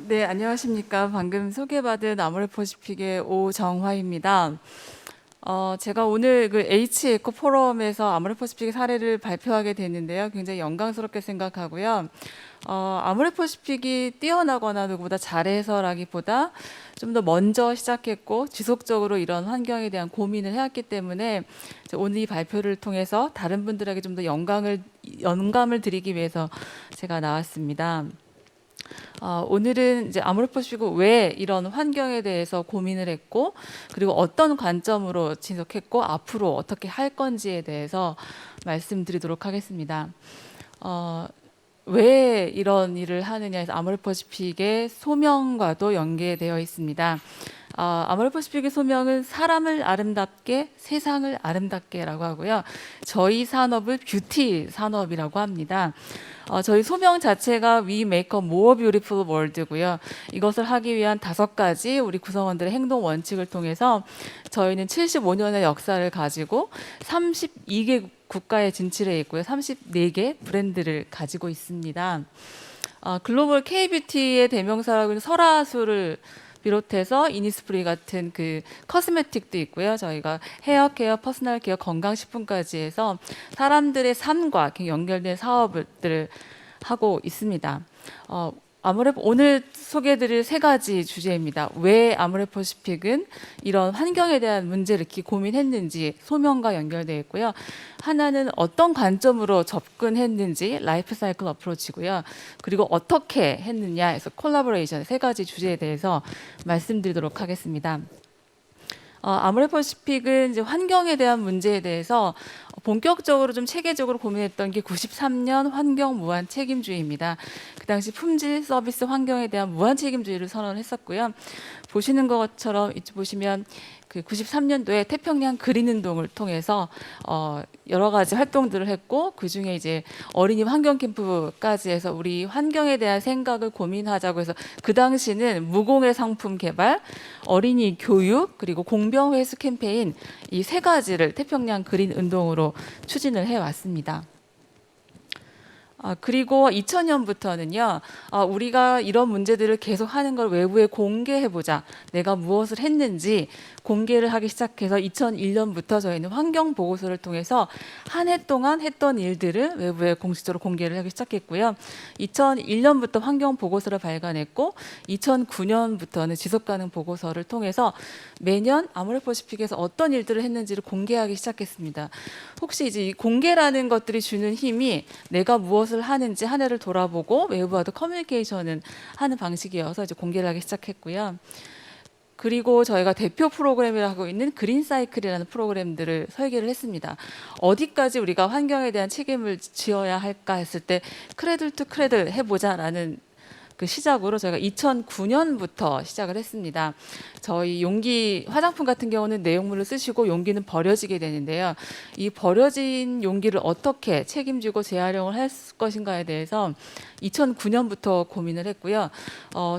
네, 안녕하십니까. 방금 소개받은 아모레퍼시픽의 오정화입니다. 제가 오늘 그 H에코 포럼에서 아모레퍼시픽의 사례를 발표하게 됐는데요. 굉장히 영광스럽게 생각하고요. 아모레퍼시픽이 뛰어나거나 누구보다 잘해서라기보다 좀 더 먼저 시작했고 지속적으로 이런 환경에 대한 고민을 해왔기 때문에 오늘 이 발표를 통해서 다른 분들에게 좀 더 영감을 드리기 위해서 제가 나왔습니다. 오늘은 이제 아모레퍼시픽이 왜 이런 환경에 대해서 고민을 했고, 그리고 어떤 관점으로 지속했고, 앞으로 어떻게 할 건지에 대해서 말씀드리도록 하겠습니다. 왜 이런 일을 하느냐 해서 아모레퍼시픽의 소명과도 연계되어 있습니다. 아모레퍼시픽의 소명은 사람을 아름답게, 세상을 아름답게라고 하고요. 저희 산업을 뷰티 산업이라고 합니다. 저희 소명 자체가 We Make a More Beautiful World고요. 이것을 하기 위한 5가지 우리 구성원들의 행동 원칙을 통해서 저희는 75년의 역사를 가지고 32개 국가에 진출해 있고요. 34개 브랜드를 가지고 있습니다. 글로벌 K-뷰티의 대명사라고 하는 설화수를 비롯해서 이니스프리 같은 그 코스메틱도 있고요. 저희가 헤어케어, 퍼스널 케어, 건강식품까지 해서 사람들의 삶과 연결된 사업들을 하고 있습니다. 오늘 소개해드릴 3가지 주제입니다. 왜 아모레퍼시픽은 이런 환경에 대한 문제를 이렇게 고민했는지 소명과 연결되어 있고요. 하나는 어떤 관점으로 접근했는지 라이프 사이클 어프로치고요. 그리고 어떻게 했느냐 해서 콜라보레이션 3가지 주제에 대해서 말씀드리도록 하겠습니다. 아모레퍼시픽은 이제 환경에 대한 문제에 대해서 본격적으로 좀 체계적으로 고민했던 게 93년 환경 무한 책임주의입니다. 그 당시 품질 서비스 환경에 대한 무한 책임주의를 선언했었고요. 보시는 것처럼 이쪽 보시면 그 93년도에 태평양 그린 운동을 통해서 여러 가지 활동들을 했고, 그 중에 이제 어린이 환경 캠프까지 해서 우리 환경에 대한 생각을 고민하자고 해서 그 당시는 무공해 상품 개발, 어린이 교육, 그리고 공병 회수 캠페인 이 3가지를 태평양 그린 운동으로 추진을 해왔습니다. 그리고 2000년부터는요, 우리가 이런 문제들을 계속 하는 걸 외부에 공개해보자. 내가 무엇을 했는지 공개를 하기 시작해서 2001년부터 저희는 환경보고서를 통해서 한 해 동안 했던 일들을 외부에 공식적으로 공개를 하기 시작했고요. 2001년부터 환경보고서를 발간했고 2009년부터는 지속가능 보고서를 통해서 매년 아모레퍼시픽에서 어떤 일들을 했는지를 공개하기 시작했습니다. 혹시 이제 이 공개라는 것들이 주는 힘이 내가 무엇을 하는지 한 해를 돌아보고 외부와도 커뮤니케이션을 하는 방식이어서 이제 공개를 하기 시작했고요. 그리고 저희가 대표 프로그램이라고 하고 있는 그린 사이클이라는 프로그램들을 설계를 했습니다. 어디까지 우리가 환경에 대한 책임을 지어야 할까 했을 때 크래들 투 크래들 해보자라는 그 시작으로 저희가 2009년부터 시작을 했습니다. 저희 용기 화장품 같은 경우는 내용물을 쓰시고 용기는 버려지게 되는데요. 이 버려진 용기를 어떻게 책임지고 재활용을 할 것인가에 대해서 2009년부터 고민을 했고요.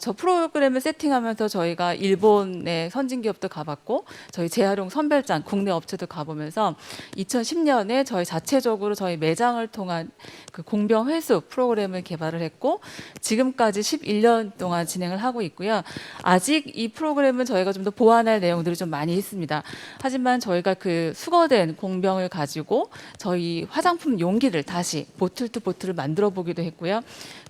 저 프로그램을 세팅하면서 저희가 일본의 선진 기업도 가봤고 저희 재활용 선별장 국내 업체도 가보면서 2010년에 저희 자체적으로 저희 매장을 통한 그 공병 회수 프로그램을 개발을 했고 지금까지 11년 동안 진행을 하고 있고요. 아직 이 프로그램은 저희가 좀 더 보완할 내용들이 좀 많이 있습니다. 하지만 저희가 그 수거된 공병을 가지고 저희 화장품 용기를 다시 보틀 투 보틀을 만들어 보기도 했고요.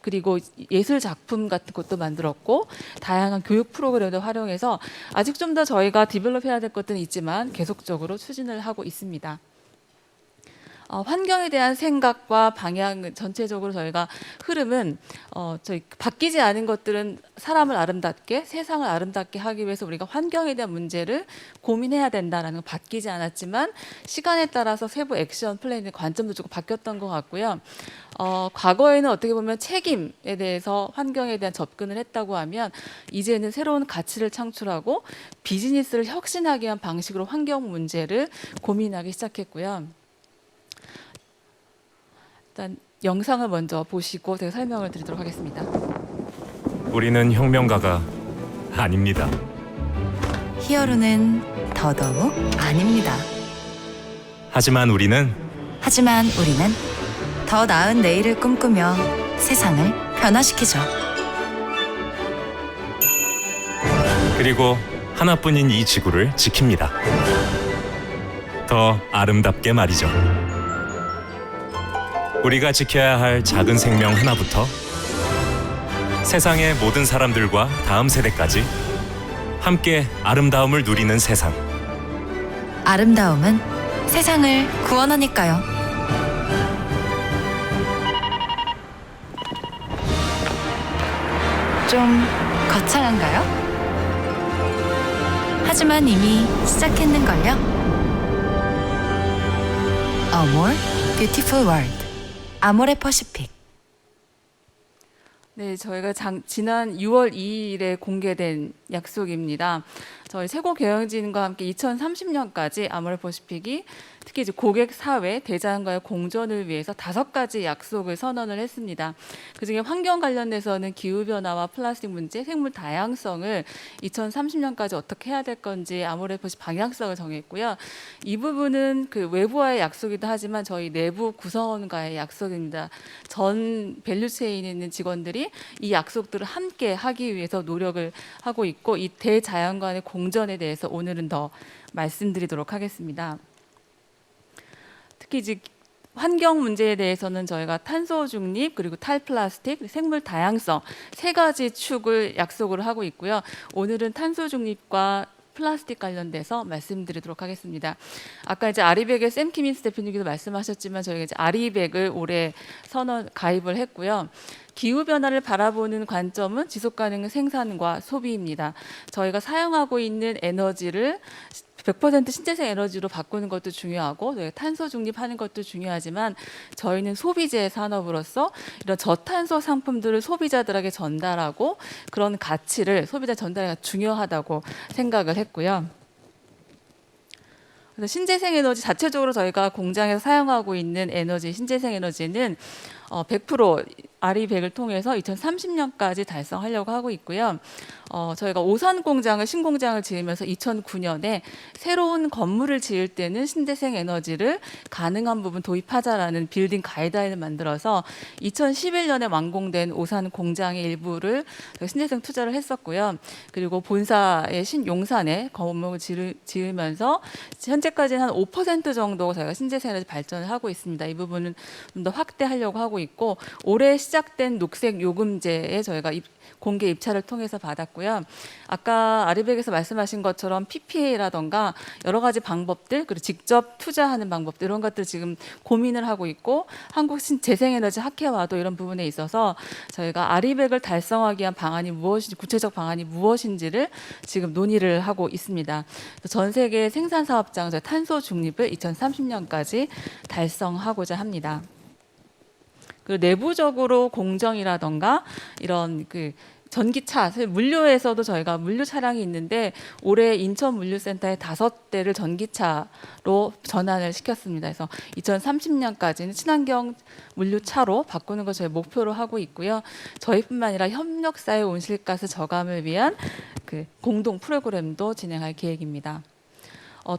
그리고 예술 작품 같은 것도 만들었고 다양한 교육 프로그램도 활용해서 아직 좀 더 저희가 디벨롭해야 될 것들은 있지만 계속적으로 추진을 하고 있습니다. 환경에 대한 생각과 방향 전체적으로 저희가 흐름은 저희 바뀌지 않은 것들은 사람을 아름답게 세상을 아름답게 하기 위해서 우리가 환경에 대한 문제를 고민해야 된다라는 건 바뀌지 않았지만 시간에 따라서 세부 액션 플랜의 관점도 조금 바뀌었던 것 같고요. 과거에는 어떻게 보면 책임에 대해서 환경에 대한 접근을 했다고 하면 이제는 새로운 가치를 창출하고 비즈니스를 혁신하기 위한 방식으로 환경 문제를 고민하기 시작했고요. 일단 영상을 먼저 보시고 제가 설명을 드리도록 하겠습니다. 우리는 혁명가가 아닙니다. 히어로는 더더욱 아닙니다. 하지만 우리는 더 나은 내일을 꿈꾸며 세상을 변화시키죠. 그리고 하나뿐인 이 지구를 지킵니다. 더 아름답게 말이죠. 우리가 지켜야 할 작은 생명 하나부터 세상의 모든 사람들과 다음 세대까지 함께 아름다움을 누리는 세상. 아름다움은 세상을 구원하니까요. 좀 거창한가요? 하지만 이미 시작했는걸요. A More Beautiful World. 아모레 퍼시픽. 네, 저희가 지난 6월 2일에 공개된 약속입니다. 저희 최고 경영진과 함께 2030년까지 아모레퍼시픽이 특히 이제 고객 사회 대자연과의 공존을 위해서 5가지 약속을 선언을 했습니다. 그중에 환경 관련해서는 기후 변화와 플라스틱 문제, 생물 다양성을 2030년까지 어떻게 해야 될 건지 아모레퍼시픽 방향성을 정했고요. 이 부분은 그 외부와의 약속이기도 하지만 저희 내부 구성원과의 약속입니다. 전 밸류체인에 있는 직원들이 이 약속들을 함께 하기 위해서 노력을 하고 있고, 이 대자연과의 공존에 대해서 오늘은 더 말씀드리도록 하겠습니다. 특히 이제 환경 문제에 대해서는 저희가 탄소 중립, 그리고 탈플라스틱, 생물 다양성 3가지 축을 약속을 하고 있고요. 오늘은 탄소 중립과 플라스틱 관련돼서 말씀드리도록 하겠습니다. 아까 이제 아리백의 샘 키민스 대표님께서 말씀하셨지만 저희가 이제 아리백을 올해 가입을 했고요. 기후 변화를 바라보는 관점은 지속 가능한 생산과 소비입니다. 저희가 사용하고 있는 에너지를 100% 신재생 에너지로 바꾸는 것도 중요하고 탄소 중립하는 것도 중요하지만 저희는 소비재 산업으로서 이런 저탄소 상품들을 소비자들에게 전달하고 그런 가치를 소비자 전달하기가 중요하다고 생각을 했고요. 그래서 신재생 에너지 자체적으로 저희가 공장에서 사용하고 있는 에너지, 신재생 에너지는 100% 아리백을 통해서 2030년까지 달성하려고 하고 있고요. 저희가 오산 공장을 신공장을 지으면서 2009년에 새로운 건물을 지을 때는 신재생 에너지를 가능한 부분 도입하자라는 빌딩 가이드라인을 만들어서 2011년에 완공된 오산 공장의 일부를 신재생 투자를 했었고요. 그리고 본사의 용산에 건물을 지으면서 현재까지는 한 5% 정도 저희가 신재생 에너지 발전을 하고 있습니다. 이 부분은 좀 더 확대하려고 하고 있고, 올해 시작된 녹색 요금제에 저희가 공개 입찰을 통해서 받았고요. 아까 아리백에서 말씀하신 것처럼 PPA라던가 여러 가지 방법들, 그리고 직접 투자하는 방법들, 이런 것들 지금 고민을 하고 있고, 한국 재생에너지 학회와도 이런 부분에 있어서 저희가 아리백을 달성하기 위한 방안이 무엇인지, 구체적 방안이 무엇인지를 지금 논의를 하고 있습니다. 전 세계 생산 사업장 탄소 중립을 2030년까지 달성하고자 합니다. 그리고 내부적으로 공정이라던가 이런 그 전기차, 물류에서도 저희가 물류 차량이 있는데 올해 인천 물류센터에 5대를 전기차로 전환을 시켰습니다. 그래서 2030년까지는 친환경 물류차로 바꾸는 걸 저희 목표로 하고 있고요. 저희뿐만 아니라 협력사의 온실가스 저감을 위한 그 공동 프로그램도 진행할 계획입니다.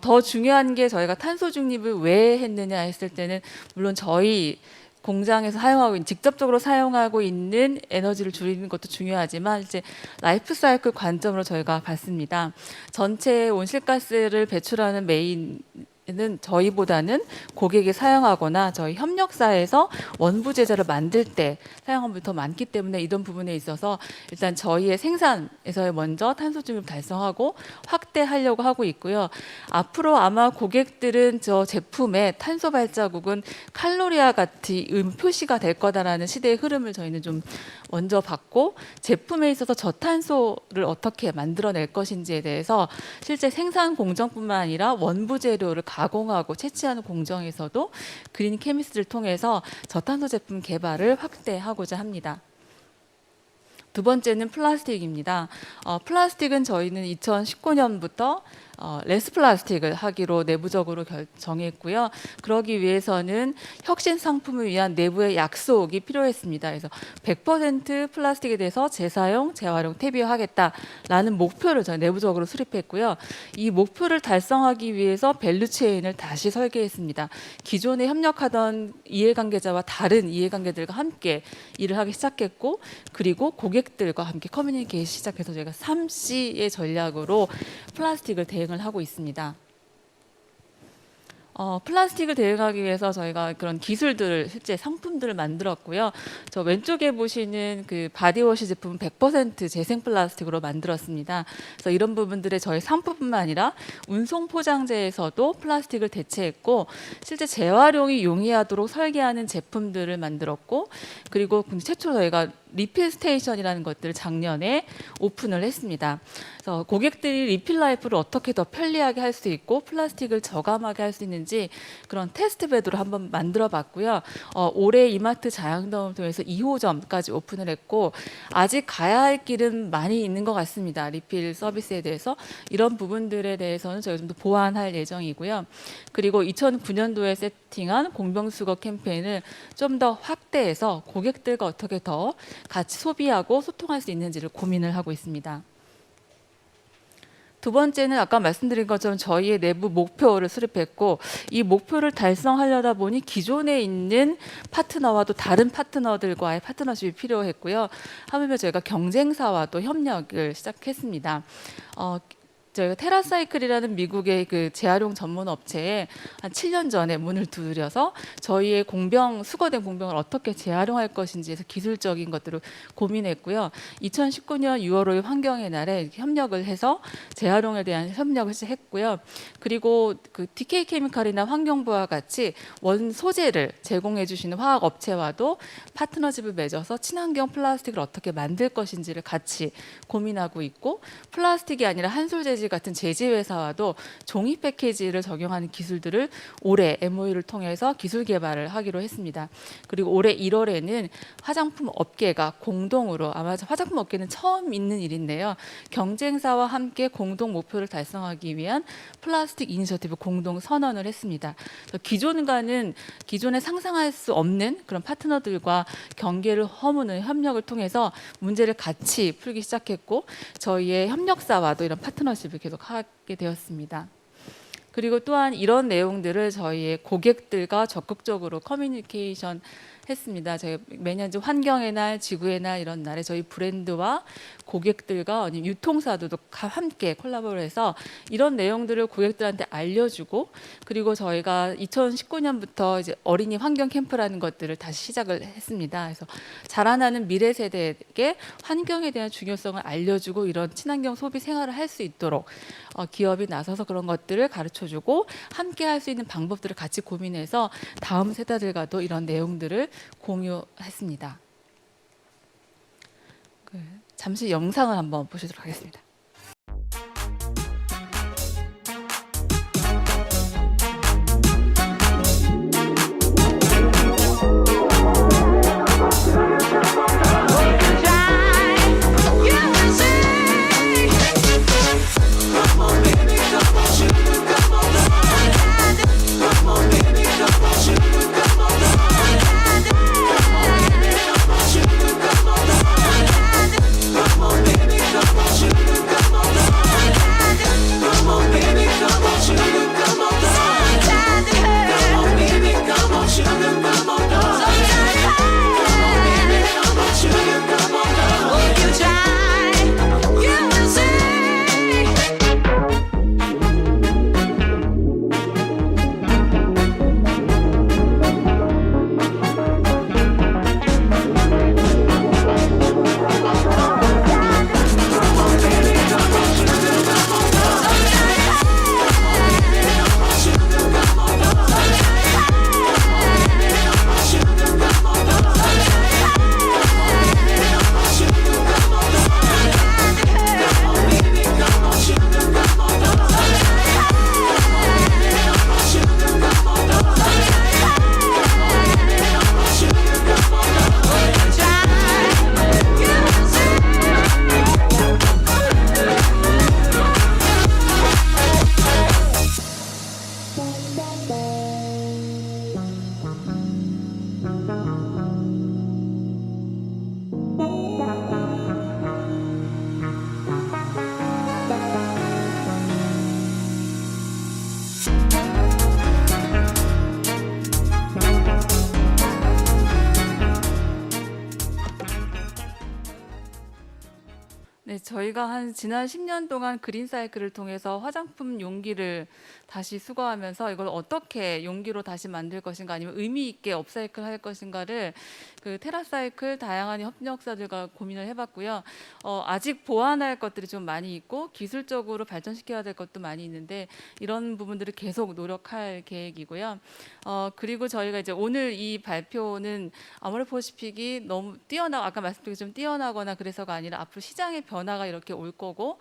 더 중요한 게 저희가 탄소 중립을 왜 했느냐 했을 때는 물론 저희 공장에서 직접적으로 사용하고 있는 에너지를 줄이는 것도 중요하지만 이제 라이프 사이클 관점으로 저희가 봤습니다. 전체 온실가스를 배출하는 메인은 저희보다는 고객이 사용하거나 저희 협력사에서 원부 제재를 만들 때 사용한 분이 더 많기 때문에 이런 부분에 있어서 일단 저희의 생산에서 먼저 탄소 중립 달성하고 확대하려고 하고 있고요. 앞으로 아마 고객들은 저 제품의 탄소 발자국은 칼로리와 같이 표시가 될 거다라는 시대의 흐름을 저희는 좀 먼저 봤고, 제품에 있어서 저탄소를 어떻게 만들어낼 것인지에 대해서 실제 생산 공정뿐만 아니라 원부 재료를 가공하고 채취하는 공정에서도 그린 케미스트를 통해서 저탄소 제품 개발을 확대하고자 합니다. 두 번째는 플라스틱입니다. 플라스틱은 저희는 2019년부터 레스 플라스틱을 하기로 내부적으로 정했고요. 그러기 위해서는 혁신 상품을 위한 내부의 약속이 필요했습니다. 그래서 100% 플라스틱에 대해서 재사용, 재활용, 퇴비화하겠다라는 목표를 저희 내부적으로 수립했고요. 이 목표를 달성하기 위해서 밸류체인을 다시 설계했습니다. 기존에 협력하던 이해관계자와 다른 이해관계들과 함께 일을 하기 시작했고, 그리고 고객들과 함께 커뮤니케이션 시작해서 저희가 3C의 전략으로 플라스틱을 대응을 하고 있습니다. 플라스틱을 대응하기 위해서 저희가 그런 기술들을 실제 상품들을 만들었고요. 저 왼쪽에 보시는 그 바디워시 제품은 100% 재생 플라스틱으로 만들었습니다. 그래서 이런 부분들에 저희 상품뿐만 아니라 운송 포장재에서도 플라스틱을 대체했고, 실제 재활용이 용이하도록 설계하는 제품들을 만들었고, 그리고 최초로 저희가 리필 스테이션이라는 것들을 작년에 오픈을 했습니다. 그래서 고객들이 리필 라이프를 어떻게 더 편리하게 할 수 있고 플라스틱을 저감하게 할 수 있는지 그런 테스트 베드로 한번 만들어 봤고요. 올해 이마트 자양동을 통해서 2호점까지 오픈을 했고, 아직 가야 할 길은 많이 있는 것 같습니다. 리필 서비스에 대해서 이런 부분들에 대해서는 저희가 좀 더 보완할 예정이고요. 그리고 2009년도에 세팅한 공병수거 캠페인을 좀 더 확대해서 고객들과 어떻게 더 같이 소비하고 소통할 수 있는지를 고민을 하고 있습니다. 두 번째는 아까 말씀드린 것처럼 저희의 내부 목표를 수립했고, 이 목표를 달성하려다 보니 기존에 있는 파트너와도 다른 파트너들과의 파트너십이 필요했고요. 하물며 저희가 경쟁사와도 협력을 시작했습니다. 저희가 테라사이클이라는 미국의 그 재활용 전문 업체에 한 7년 전에 문을 두드려서 저희의 수거된 공병을 어떻게 재활용할 것인지에서 기술적인 것들을 고민했고요. 2019년 6월 5일 환경의 날에 협력을 해서 재활용에 대한 협력을 했고요. 그리고 그 DK 케미칼이나 환경부와 같이 원 소재를 제공해 주시는 화학 업체와도 파트너십을 맺어서 친환경 플라스틱을 어떻게 만들 것인지를 같이 고민하고 있고, 플라스틱이 아니라 한솔 재질 같은 제지 회사와도 종이 패키지를 적용하는 기술들을 올해 MOU를 통해서 기술 개발을 하기로 했습니다. 그리고 올해 1월에는 화장품 업계가 공동으로, 아마 화장품 업계는 처음 있는 일인데요, 경쟁사와 함께 공동 목표를 달성하기 위한 플라스틱 이니셔티브 공동 선언을 했습니다. 기존에 상상할 수 없는 그런 파트너들과 경계를 허무는 협력을 통해서 문제를 같이 풀기 시작했고, 저희의 협력사와도 이런 파트너십을 계속 하게 되었습니다. 그리고 또한 이런 내용들을 저희의 고객들과 적극적으로 커뮤니케이션 했습니다. 저희 매년 환경의 날, 지구의 날 이런 날에 저희 브랜드와 고객들과 아니면 유통사들도 함께 콜라보해서 이런 내용들을 고객들한테 알려주고, 그리고 저희가 2019년부터 이제 어린이 환경 캠프라는 것들을 다시 시작을 했습니다. 그래서 자라나는 미래 세대에게 환경에 대한 중요성을 알려주고 이런 친환경 소비 생활을 할 수 있도록 기업이 나서서 그런 것들을 가르쳐주고 함께 할 수 있는 방법들을 같이 고민해서 다음 세대들과도 이런 내용들을 공유했습니다. 잠시 영상을 한번 보시도록 하겠습니다. Come on, baby, come on, 저희가 한 지난 10년 동안 그린 사이클을 통해서 화장품 용기를 다시 수거하면서 이걸 어떻게 용기로 다시 만들 것인가 아니면 의미 있게 업사이클 할 것인가를 그 테라사이클 다양한 협력사들과 고민을 해봤고요. 아직 보완할 것들이 좀 많이 있고 기술적으로 발전시켜야 될 것도 많이 있는데 이런 부분들을 계속 노력할 계획이고요. 그리고 저희가 이제 오늘 이 발표는 아모레퍼시픽이 너무 아까 말씀드린 좀 뛰어나거나 그래서가 아니라 앞으로 시장의 변화가 이렇게 올 거고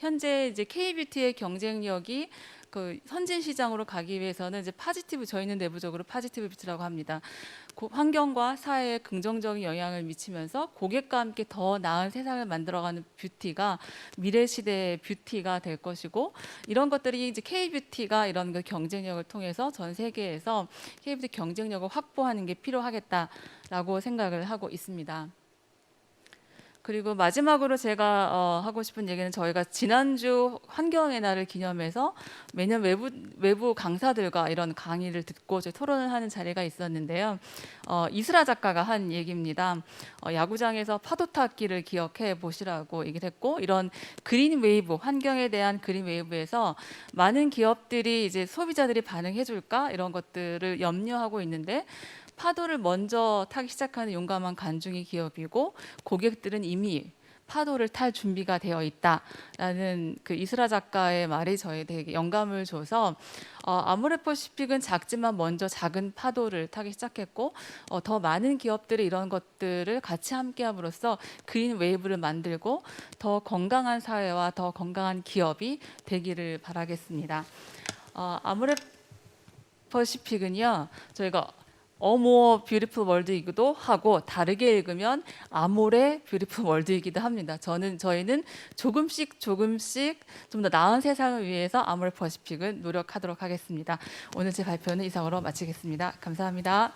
현재 이제 K뷰티의 경쟁력이 그 선진 시장으로 가기 위해서는 이제 저희는 내부적으로 파지티브 뷰티라고 합니다. 환경과 사회에 긍정적인 영향을 미치면서 고객과 함께 더 나은 세상을 만들어가는 뷰티가 미래 시대의 뷰티가 될 것이고 이런 것들이 이제 K뷰티가 이런 그 경쟁력을 통해서 전 세계에서 K뷰티 경쟁력을 확보하는 게 필요하겠다라고 생각을 하고 있습니다. 그리고 마지막으로 제가 하고 싶은 얘기는 저희가 지난주 환경의 날을 기념해서 매년 외부 강사들과 이런 강의를 듣고 토론을 하는 자리가 있었는데요. 이슬아 작가가 한 얘기입니다. 야구장에서 파도 타기를 기억해 보시라고 얘기를 했고 이런 그린 웨이브, 환경에 대한 그린 웨이브에서 많은 기업들이 이제 소비자들이 반응해 줄까 이런 것들을 염려하고 있는데 파도를 먼저 타기 시작하는 용감한 간중이 기업이고 고객들은 이미 파도를 탈 준비가 되어 있다라는 그 이슬아 작가의 말이 저에 되게 영감을 줘서 아모레퍼시픽은 작지만 먼저 작은 파도를 타기 시작했고 더 많은 기업들이 이런 것들을 같이 함께함으로써 그린 웨이브를 만들고 더 건강한 사회와 더 건강한 기업이 되기를 바라겠습니다. 아모레퍼시픽은요 저희가 어모어 뷰티풀 월드이기도 하고 다르게 읽으면 아모레 뷰티풀 월드이기도 합니다. 저희는 조금씩 좀 더 나은 세상을 위해서 아모레퍼시픽은 노력하도록 하겠습니다. 오늘 제 발표는 이상으로 마치겠습니다. 감사합니다.